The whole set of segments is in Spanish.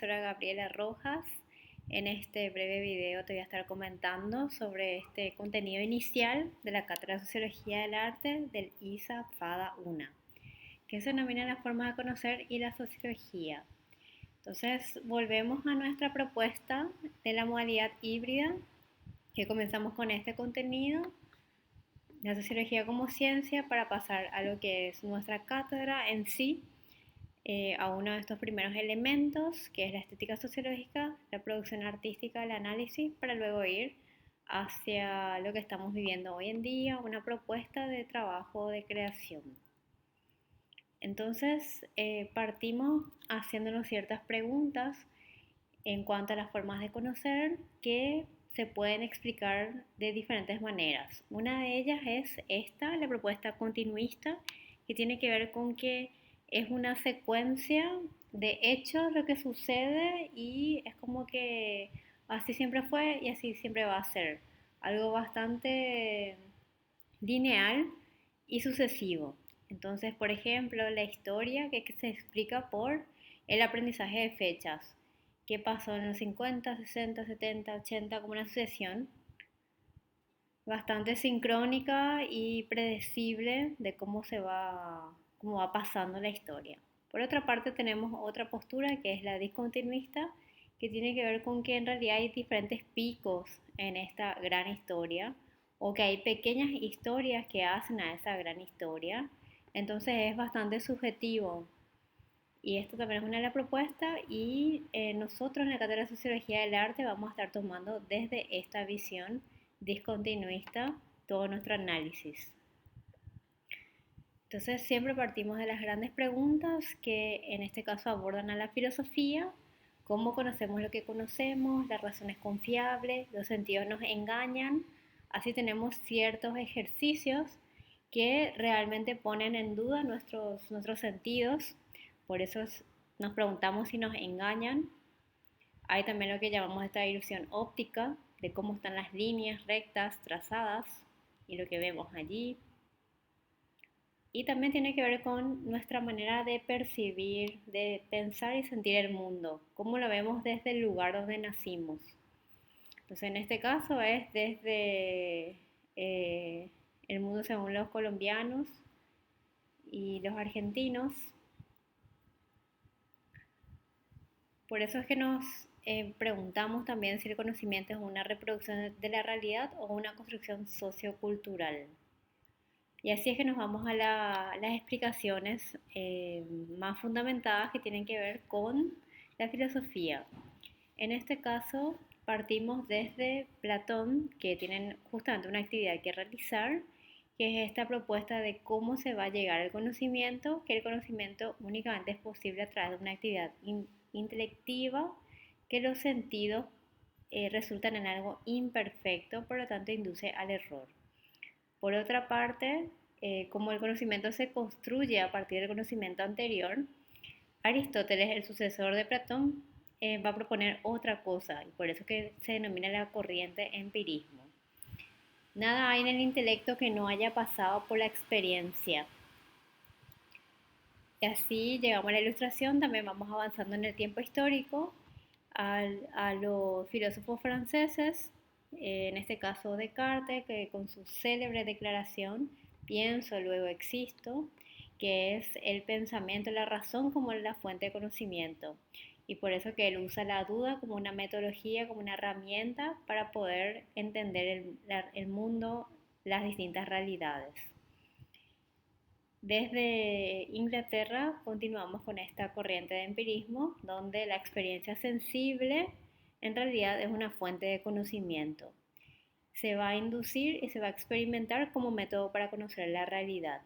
Profesora Gabriela Rojas. En este breve video te voy a estar comentando sobre este contenido inicial de la Cátedra de Sociología del Arte del ISA FADA UNA, que se denomina la forma de conocer y la sociología. Entonces, volvemos a nuestra propuesta de la modalidad híbrida, que comenzamos con este contenido, la sociología como ciencia, para pasar a lo que es nuestra cátedra en sí, a uno de estos primeros elementos, que es la estética sociológica, la producción artística, el análisis, para luego ir hacia lo que estamos viviendo hoy en día, una propuesta de trabajo de creación. Entonces, partimos haciéndonos ciertas preguntas en cuanto a las formas de conocer que se pueden explicar de diferentes maneras. Una de ellas es esta, la propuesta continuista, que tiene que ver con que es una secuencia de hechos lo que sucede y es como que así siempre fue y así siempre va a ser. Algo bastante lineal y sucesivo. Entonces, por ejemplo, la historia que se explica por el aprendizaje de fechas. ¿Qué pasó en los 50, 60, 70, 80? Como una sucesión bastante sincrónica y predecible de cómo va pasando la historia. Por otra parte, tenemos otra postura que es la discontinuista, que tiene que ver con que en realidad hay diferentes picos en esta gran historia o que hay pequeñas historias que hacen a esa gran historia. Entonces es bastante subjetivo. Y esto también es una de las propuestas y nosotros en la Cátedra de Sociología del Arte vamos a estar tomando desde esta visión discontinuista todo nuestro análisis. Entonces siempre partimos de las grandes preguntas que en este caso abordan a la filosofía: cómo conocemos lo que conocemos, la razón es confiable, los sentidos nos engañan. Así tenemos ciertos ejercicios que realmente ponen en duda nuestros sentidos, por eso nos preguntamos si nos engañan. Hay también lo que llamamos esta ilusión óptica, de cómo están las líneas rectas trazadas y lo que vemos allí. Y también tiene que ver con nuestra manera de percibir, de pensar y sentir el mundo, cómo lo vemos desde el lugar donde nacimos. Entonces, en este caso es desde el mundo según los colombianos y los argentinos. Por eso es que nos preguntamos también si el conocimiento es una reproducción de la realidad o una construcción sociocultural. Y así es que nos vamos a las explicaciones más fundamentadas que tienen que ver con la filosofía. En este caso partimos desde Platón, que tienen justamente una actividad que realizar, que es esta propuesta de cómo se va a llegar al conocimiento, que el conocimiento únicamente es posible a través de una actividad intelectiva, que los sentidos resultan en algo imperfecto, por lo tanto induce al error. Por otra parte, como el conocimiento se construye a partir del conocimiento anterior, Aristóteles, el sucesor de Platón, va a proponer otra cosa, y por eso que se denomina la corriente empirismo. Nada hay en el intelecto que no haya pasado por la experiencia. Y así llegamos a la ilustración, también vamos avanzando en el tiempo histórico a los filósofos franceses, en este caso Descartes, que con su célebre declaración, pienso, luego existo, que es el pensamiento y la razón como la fuente de conocimiento. Y por eso que él usa la duda como una metodología, como una herramienta para poder entender el mundo, las distintas realidades. Desde Inglaterra continuamos con esta corriente de empirismo, donde la experiencia sensible en realidad es una fuente de conocimiento. Se va a inducir y se va a experimentar como método para conocer la realidad.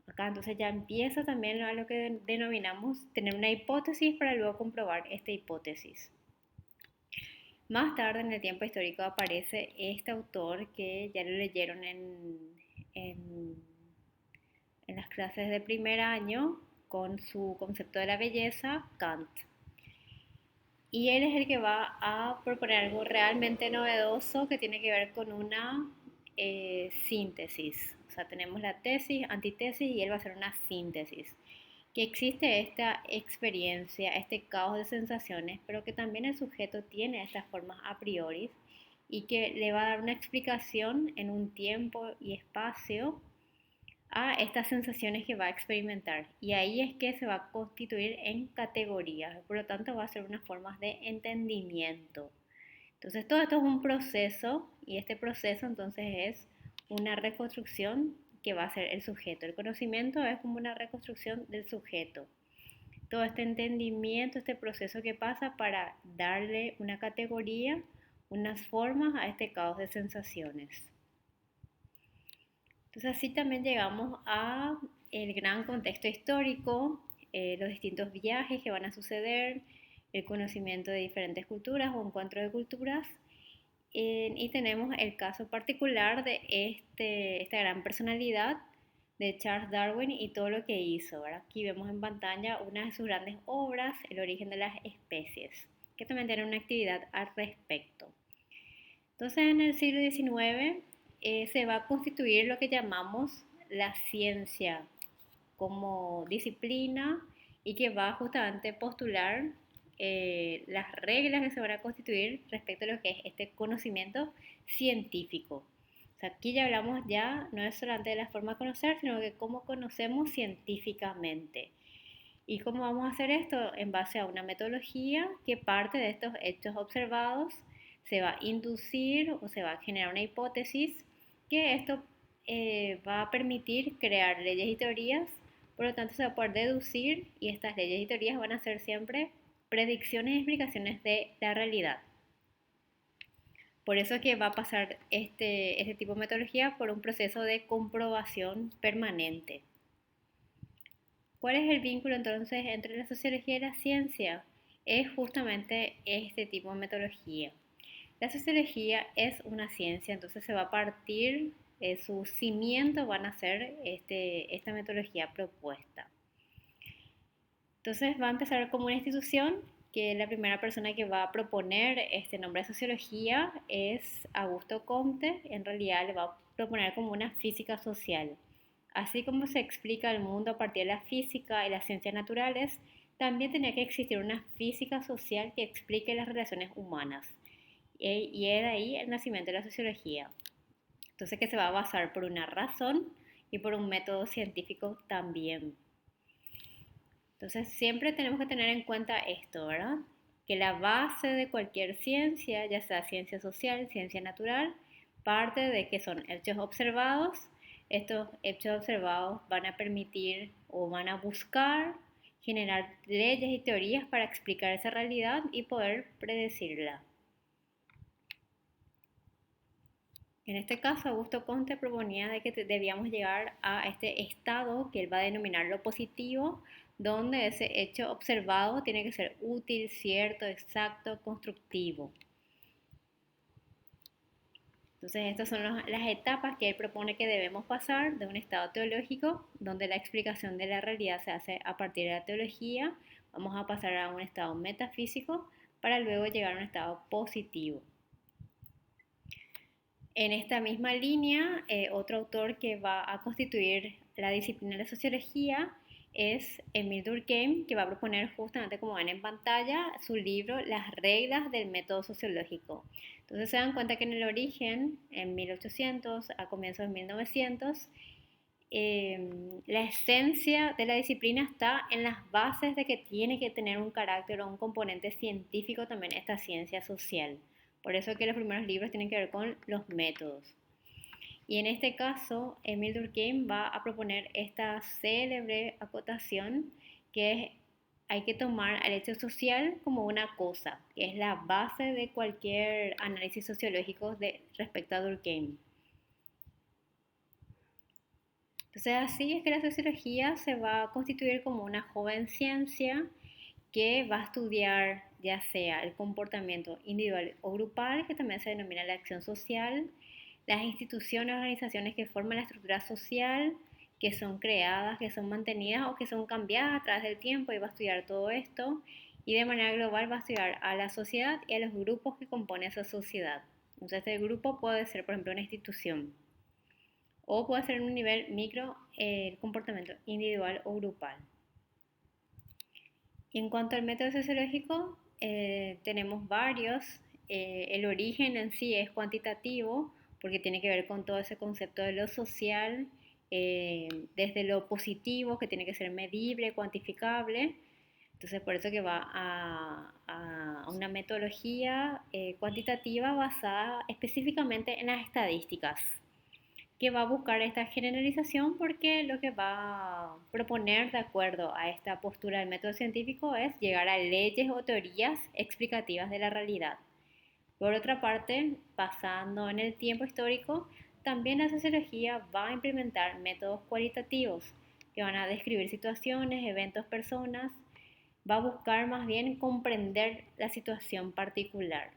Acá entonces ya empieza también a lo que denominamos tener una hipótesis para luego comprobar esta hipótesis. Más tarde en el tiempo histórico aparece este autor que ya lo leyeron en las clases de primer año con su concepto de la belleza, Kant. Y él es el que va a proponer algo realmente novedoso que tiene que ver con una síntesis. O sea, tenemos la tesis, antitesis y él va a hacer una síntesis. que existe esta experiencia, este caos de sensaciones, pero que también el sujeto tiene estas formas a priori y que le va a dar una explicación en un tiempo y espacio a estas sensaciones que va a experimentar. Y ahí es que se va a constituir en categorías, por lo tanto va a ser unas formas de entendimiento. Entonces todo esto es un proceso y este proceso entonces es una reconstrucción que va a ser el sujeto. El conocimiento es como una reconstrucción del sujeto. Todo este entendimiento, este proceso que pasa para darle una categoría, unas formas a este caos de sensaciones. Entonces así también llegamos a el gran contexto histórico, los distintos viajes que van a suceder, el conocimiento de diferentes culturas o encuentro de culturas. Y tenemos el caso particular de esta gran personalidad de Charles Darwin y todo lo que hizo. ¿Verdad? Aquí vemos en pantalla una de sus grandes obras, El origen de las especies, que también tiene una actividad al respecto. Entonces en el siglo XIX se va a constituir lo que llamamos la ciencia como disciplina y que va justamente a postular las reglas que se van a constituir respecto a lo que es este conocimiento científico. O sea, aquí ya hablamos ya no es solamente de la forma de conocer, sino de cómo conocemos científicamente. ¿Y cómo vamos a hacer esto? En base a una metodología que parte de estos hechos observados, se va a inducir o se va a generar una hipótesis que esto va a permitir crear leyes y teorías, por lo tanto se va a poder deducir y estas leyes y teorías van a ser siempre predicciones y explicaciones de la realidad. Por eso es que va a pasar este tipo de metodología por un proceso de comprobación permanente. ¿Cuál es el vínculo entonces entre la sociología y la ciencia? Es justamente este tipo de metodología. La sociología es una ciencia, entonces se va a partir, su cimiento van a ser esta metodología propuesta. Entonces va a empezar como una institución que la primera persona que va a proponer este nombre de sociología es Augusto Comte. En realidad le va a proponer como una física social. Así como se explica el mundo a partir de la física y las ciencias naturales, también tenía que existir una física social que explique las relaciones humanas. Y es de ahí el nacimiento de la sociología. Entonces que se va a basar por una razón y por un método científico también. Entonces siempre tenemos que tener en cuenta esto, ¿verdad? Que la base de cualquier ciencia, ya sea ciencia social, ciencia natural, parte de que son hechos observados. Estos hechos observados van a permitir o van a buscar generar leyes y teorías para explicar esa realidad y poder predecirla. En este caso, Augusto Comte proponía de que debíamos llegar a este estado que él va a denominar lo positivo, donde ese hecho observado tiene que ser útil, cierto, exacto, constructivo. Entonces, estas son las etapas que él propone que debemos pasar de un estado teológico, donde la explicación de la realidad se hace a partir de la teología, vamos a pasar a un estado metafísico para luego llegar a un estado positivo. En esta misma línea, otro autor que va a constituir la disciplina de la sociología es Émile Durkheim, que va a proponer justamente como ven en pantalla su libro Las reglas del método sociológico. Entonces se dan cuenta que en el origen, en 1800 a comienzos de 1900, la esencia de la disciplina está en las bases de que tiene que tener un carácter o un componente científico también esta ciencia social. Por eso que los primeros libros tienen que ver con los métodos. Y en este caso, Émile Durkheim va a proponer esta célebre acotación que es hay que tomar al hecho social como una cosa, que es la base de cualquier análisis sociológico respecto a Durkheim. Entonces así es que la sociología se va a constituir como una joven ciencia que va a estudiar ya sea el comportamiento individual o grupal, que también se denomina la acción social, las instituciones, organizaciones que forman la estructura social, que son creadas, que son mantenidas o que son cambiadas a través del tiempo, y va a estudiar todo esto, y de manera global va a estudiar a la sociedad y a los grupos que componen esa sociedad. Entonces este grupo puede ser, por ejemplo, una institución, o puede ser en un nivel micro el comportamiento individual o grupal. Y en cuanto al método sociológico, tenemos varios. El origen en sí es cuantitativo porque tiene que ver con todo ese concepto de lo social, desde lo positivo, que tiene que ser medible, cuantificable. Entonces, por eso que va a una metodología cuantitativa basada específicamente en las estadísticas, que va a buscar esta generalización porque lo que va a proponer de acuerdo a esta postura del método científico es llegar a leyes o teorías explicativas de la realidad. Por otra parte, pasando en el tiempo histórico, también la sociología va a implementar métodos cualitativos que van a describir situaciones, eventos, personas, va a buscar más bien comprender la situación particular.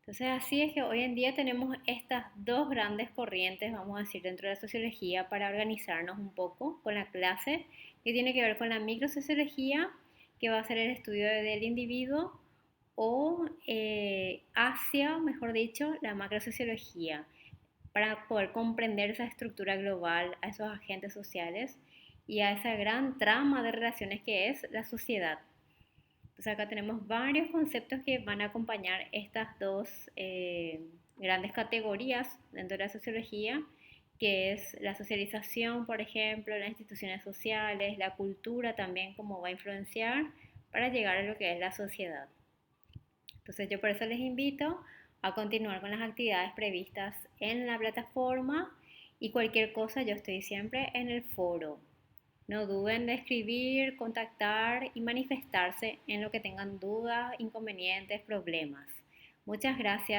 Entonces, así es que hoy en día tenemos estas dos grandes corrientes, vamos a decir, dentro de la sociología para organizarnos un poco con la clase, que tiene que ver con la microsociología, que va a ser el estudio del individuo, o hacia, mejor dicho, la macrosociología, para poder comprender esa estructura global, a esos agentes sociales y a esa gran trama de relaciones que es la sociedad. Entonces acá tenemos varios conceptos que van a acompañar estas dos grandes categorías dentro de la sociología, que es la socialización, por ejemplo, las instituciones sociales, la cultura también, cómo va a influenciar para llegar a lo que es la sociedad. Entonces yo por eso les invito a continuar con las actividades previstas en la plataforma y cualquier cosa yo estoy siempre en el foro. No duden de escribir, contactar y manifestarse en lo que tengan dudas, inconvenientes, problemas. Muchas gracias.